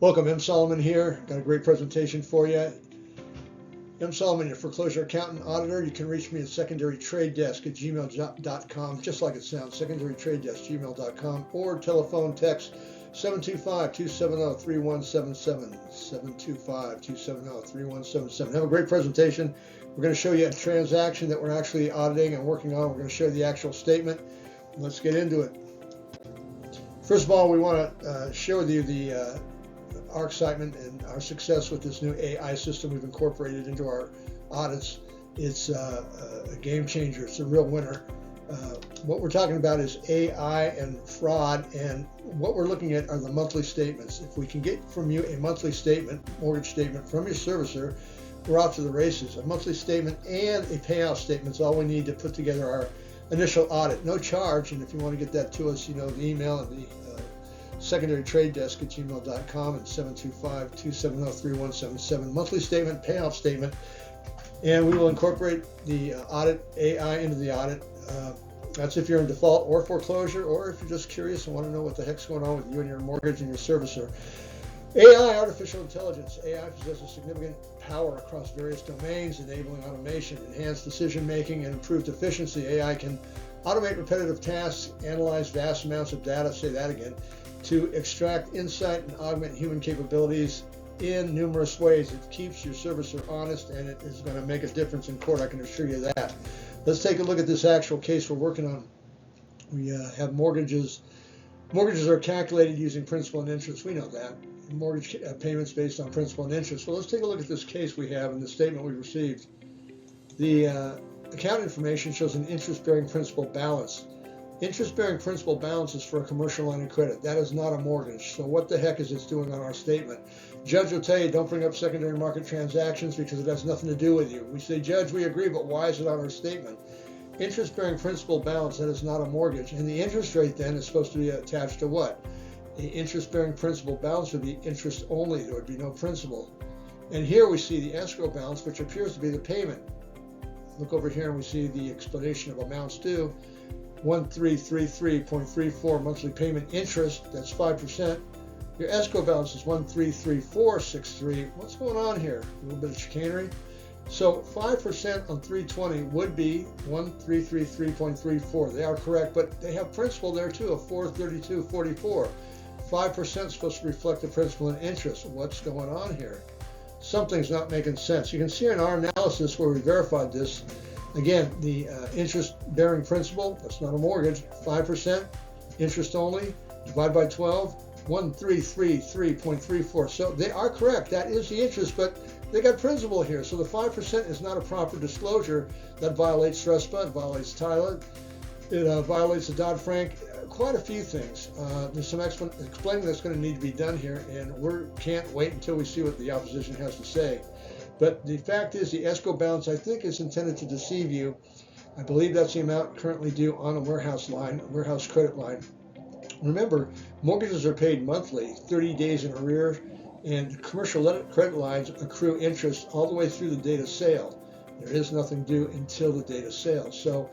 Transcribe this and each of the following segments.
Welcome, M. Solomon here. Got a great presentation for you. M. Solomon, your foreclosure accountant auditor. You can reach me at secondarytradedesk@gmail.com, just like it sounds, secondarytradedesk@gmail.com, or telephone text 725-270-3177, 725-270-3177. Have a great presentation. We're going to show you a transaction that we're actually auditing and working on. We're going to show you the actual statement. Let's get into it. First of all, we want to share with you our excitement and our success with this new AI system we've incorporated into our audits. It's a game changer. It's a real winner. What we're talking about is AI and fraud, and what we're looking at are the monthly statements. If we can get from you a monthly statement, mortgage statement from your servicer, we're off to the races. A monthly statement and a payout statement is all we need to put together our initial audit. No charge, and if you want to get that to us, the email and the secondarytradedesk@gmail.com and 725-270-3177. Monthly statement, payout statement, and we will incorporate the audit AI into the audit. That's if you're in default or foreclosure, or if you're just curious and want to know what the heck's going on with you and your mortgage and your servicer. AI, artificial intelligence. AI possesses significant power across various domains, enabling automation, enhanced decision making, and improved efficiency. AI can automate repetitive tasks, analyze vast amounts of data, say that again, to extract insight and augment human capabilities in numerous ways. It keeps your servicer honest, and it is going to make a difference in court, I can assure you that. Let's take a look at this actual case we're working on. We have mortgages. Mortgages are calculated using principal and interest. We know that. Mortgage payments based on principal and interest. Well, let's take a look at this case we have and the statement we received. The account information shows an interest-bearing principal balance. Interest-bearing principal balance is for a commercial line of credit. That is not a mortgage. So what the heck is it doing on our statement? Judge will tell you, don't bring up secondary market transactions because it has nothing to do with you. We say, Judge, we agree, but why is it on our statement? Interest-bearing principal balance, that is not a mortgage. And the interest rate then is supposed to be attached to what? The interest-bearing principal balance would be interest only. There would be no principal. And here we see the escrow balance, which appears to be the payment. Look over here and we see the explanation of amounts due. 1333.34 monthly payment interest, that's 5%. Your escrow balance is 1334.63. What's going on here? A little bit of chicanery. So 5% on 320 would be 1333.34. They are correct, but they have principal there too of 432.44. 5% is supposed to reflect the principal and interest. What's going on here? Something's not making sense. You can see in our analysis where we verified this. Again, the interest-bearing principal, that's not a mortgage, 5%, interest only, divide by 12, 1333.34. So they are correct. That is the interest, but they got principal here. So the 5% is not a proper disclosure. That violates RESPA, it violates TILA, it violates the Dodd-Frank, quite a few things. There's some explaining that's going to need to be done here, and we can't wait until we see what the opposition has to say. But the fact is, the escrow balance, I think, is intended to deceive you. I believe that's the amount currently due on a warehouse line, a warehouse credit line. Remember, mortgages are paid monthly, 30 days in arrears, and commercial credit lines accrue interest all the way through the date of sale. There is nothing due until the date of sale. So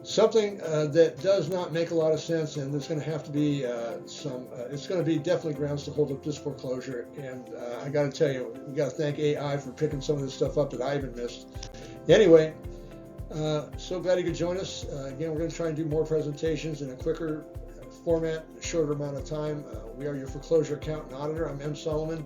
something that does not make a lot of sense, and there's going to have to be it's going to be definitely grounds to hold up this foreclosure. And I got to tell you, we got to thank AI for picking some of this stuff up that I even missed. Anyway, so glad you could join us. Again, we're going to try and do more presentations in a quicker format, a shorter amount of time. We are your foreclosure accountant auditor. I'm M. Solomon.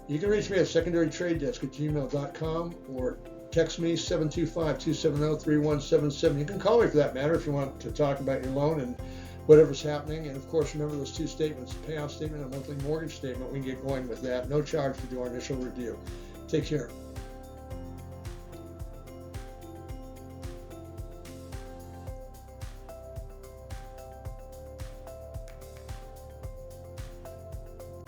You can reach me at secondarytradedesk@gmail.com or text me 725-270-3177. You can call me for that matter if you want to talk about your loan and whatever's happening. And of course, remember those two statements, payout statement and monthly mortgage statement. We can get going with that. No charge to do our initial review. Take care.